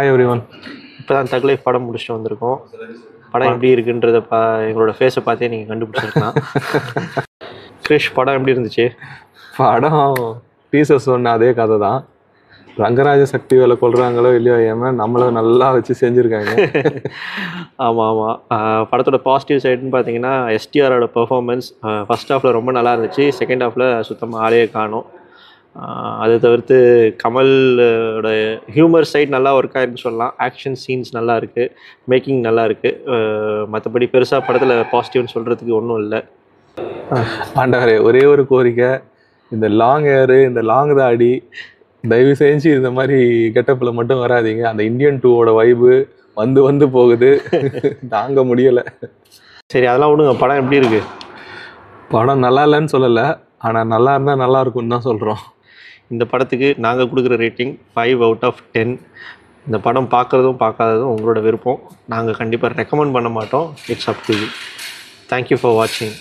Hi everyone. இப்போ தான் தக் லைஃப் படம் முடிச்சுட்டு வந்திருக்கோம். படம் எப்படி இருக்குன்றத எங்களோட ஃபேஸை பார்த்தே நீங்கள் கண்டுபிடிச்சிருக்கலாம். கிரிஷ், படம் எப்படி இருந்துச்சு? படம் டீசர் சொன்ன அதே கதை தான். ரங்கராஜ சக்தி வேலை கொள்றாங்களோ இல்லையோ ஏமா நம்மளை நல்லா வச்சு செஞ்சுருக்காங்க. ஆமாம் ஆமாம். படத்தோட பாசிட்டிவ் சைடுன்னு பார்த்தீங்கன்னா எஸ்டிஆரோட பெர்ஃபார்மன்ஸ் ஃபர்ஸ்ட் ஹாஃபில் ரொம்ப நல்லா இருந்துச்சு. செகண்ட் ஹாஃபில் சுத்தமாக ஆளையே காணும். அதை தவிர்த்து கமலோட ஹியூமர் சைட் நல்லா ஒர்க் ஆகிருக்குன்னு சொல்லலாம். ஆக்ஷன் சீன்ஸ் நல்லா இருக்குது, மேக்கிங் நல்லா இருக்குது. மற்றபடி பெருசாக படத்தில் பாசிட்டிவ்னு சொல்கிறதுக்கு ஒன்றும் இல்லை. ஆண்டவரே, ஒரே ஒரு கோரிக்கை, இந்த லாங் ஹேரு, இந்த லாங் தாடி தயவு செஞ்சு இந்த மாதிரி கெட்டப்பில் மட்டும் வராதிங்க. அந்த இந்தியன் 2வோட வைபு வந்து வந்து போகுது, தாங்க முடியலை. சரி, அதெல்லாம் விடுங்க. படம் எப்படி இருக்குது? படம் நல்லா இல்லைன்னு சொல்லலை, ஆனால் நல்லா இருந்தால் நல்லா இருக்கும்னு தான் சொல்கிறோம். இந்த படத்துக்கு நாங்கள் கொடுக்குற ரேட்டிங் 5 out of 10. இந்த படம் பார்க்குறதும் பார்க்காததும் உங்களோட விருப்பம். நாங்கள் கண்டிப்பாக ரெக்கமெண்ட் பண்ண மாட்டோம். It's up to you. Thank you for வாட்சிங்.